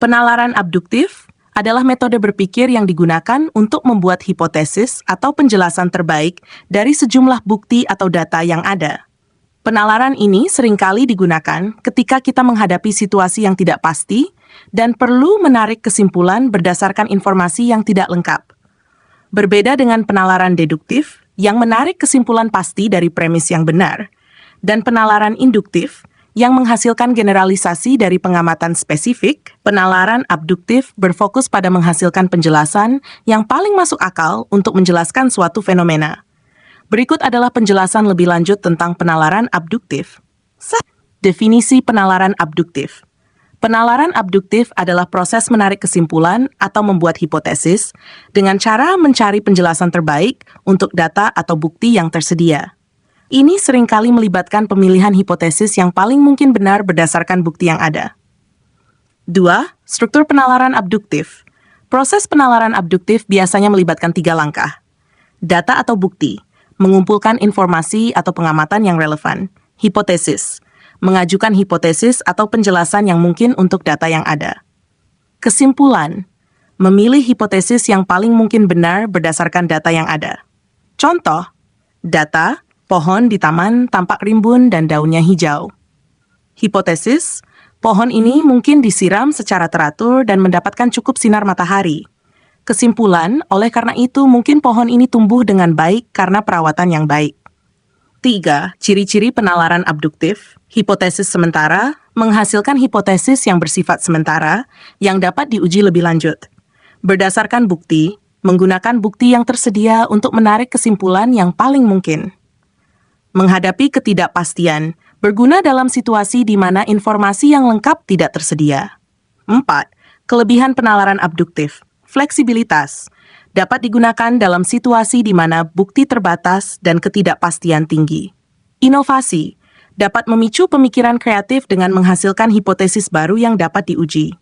Penalaran abduktif adalah metode berpikir yang digunakan untuk membuat hipotesis atau penjelasan terbaik dari sejumlah bukti atau data yang ada. Penalaran ini seringkali digunakan ketika kita menghadapi situasi yang tidak pasti dan perlu menarik kesimpulan berdasarkan informasi yang tidak lengkap. Berbeda dengan penalaran deduktif yang menarik kesimpulan pasti dari premis yang benar, dan penalaran induktif yang menghasilkan generalisasi dari pengamatan spesifik, penalaran abduktif berfokus pada menghasilkan penjelasan yang paling masuk akal untuk menjelaskan suatu fenomena. Berikut adalah penjelasan lebih lanjut tentang penalaran abduktif. Definisi penalaran abduktif. Penalaran abduktif adalah proses menarik kesimpulan atau membuat hipotesis dengan cara mencari penjelasan terbaik untuk data atau bukti yang tersedia. Ini seringkali melibatkan pemilihan hipotesis yang paling mungkin benar berdasarkan bukti yang ada. 2. Struktur penalaran abduktif. Proses penalaran abduktif biasanya melibatkan 3 langkah. Data atau bukti, mengumpulkan informasi atau pengamatan yang relevan. Hipotesis, mengajukan hipotesis atau penjelasan yang mungkin untuk data yang ada. Kesimpulan, memilih hipotesis yang paling mungkin benar berdasarkan data yang ada. Contoh, data, pohon di taman tampak rimbun dan daunnya hijau. Hipotesis, pohon ini mungkin disiram secara teratur dan mendapatkan cukup sinar matahari. Kesimpulan, oleh karena itu mungkin pohon ini tumbuh dengan baik karena perawatan yang baik. 3. Ciri-ciri penalaran abduktif. Hipotesis sementara, menghasilkan hipotesis yang bersifat sementara, yang dapat diuji lebih lanjut. Berdasarkan bukti, menggunakan bukti yang tersedia untuk menarik kesimpulan yang paling mungkin. Menghadapi ketidakpastian, berguna dalam situasi di mana informasi yang lengkap tidak tersedia. 4. Kelebihan penalaran abduktif. Fleksibilitas. Dapat digunakan dalam situasi di mana bukti terbatas dan ketidakpastian tinggi. Inovasi. Dapat memicu pemikiran kreatif dengan menghasilkan hipotesis baru yang dapat diuji.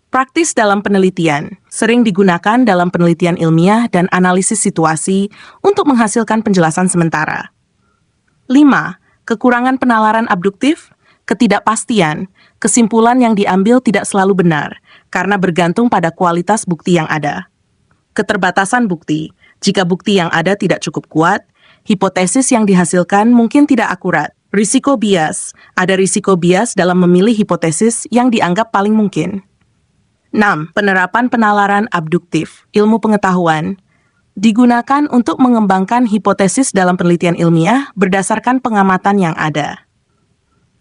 Praktis dalam penelitian. Sering digunakan dalam penelitian ilmiah dan analisis situasi untuk menghasilkan penjelasan sementara. 5. Kekurangan penalaran abduktif, ketidakpastian, kesimpulan yang diambil tidak selalu benar, karena bergantung pada kualitas bukti yang ada. Keterbatasan bukti, jika bukti yang ada tidak cukup kuat, hipotesis yang dihasilkan mungkin tidak akurat. Risiko bias, ada risiko bias dalam memilih hipotesis yang dianggap paling mungkin. 6. Penerapan penalaran abduktif, ilmu pengetahuan, digunakan untuk mengembangkan hipotesis dalam penelitian ilmiah berdasarkan pengamatan yang ada.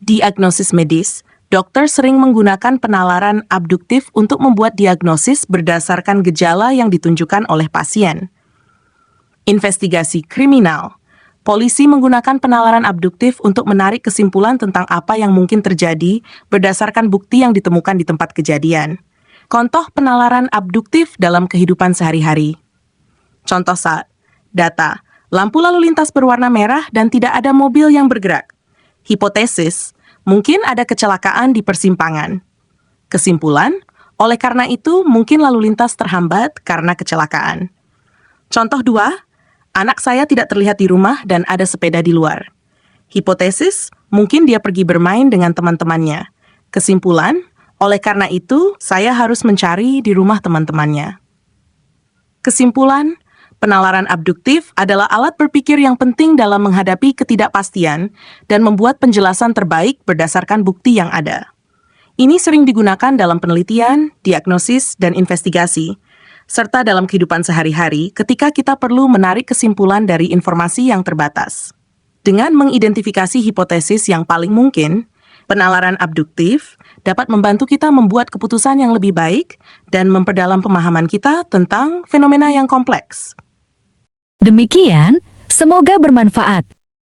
Diagnosis medis, dokter sering menggunakan penalaran abduktif untuk membuat diagnosis berdasarkan gejala yang ditunjukkan oleh pasien. Investigasi kriminal, polisi menggunakan penalaran abduktif untuk menarik kesimpulan tentang apa yang mungkin terjadi berdasarkan bukti yang ditemukan di tempat kejadian. Contoh penalaran abduktif dalam kehidupan sehari-hari. Contoh saat, data, lampu lalu lintas berwarna merah dan tidak ada mobil yang bergerak. Hipotesis, mungkin ada kecelakaan di persimpangan. Kesimpulan, oleh karena itu mungkin lalu lintas terhambat karena kecelakaan. Contoh 2, anak saya tidak terlihat di rumah dan ada sepeda di luar. Hipotesis, mungkin dia pergi bermain dengan teman-temannya. Kesimpulan, oleh karena itu saya harus mencari di rumah teman-temannya. Kesimpulan, penalaran abduktif adalah alat berpikir yang penting dalam menghadapi ketidakpastian dan membuat penjelasan terbaik berdasarkan bukti yang ada. Ini sering digunakan dalam penelitian, diagnosis, dan investigasi, serta dalam kehidupan sehari-hari ketika kita perlu menarik kesimpulan dari informasi yang terbatas. Dengan mengidentifikasi hipotesis yang paling mungkin, penalaran abduktif dapat membantu kita membuat keputusan yang lebih baik dan memperdalam pemahaman kita tentang fenomena yang kompleks. Demikian, semoga bermanfaat.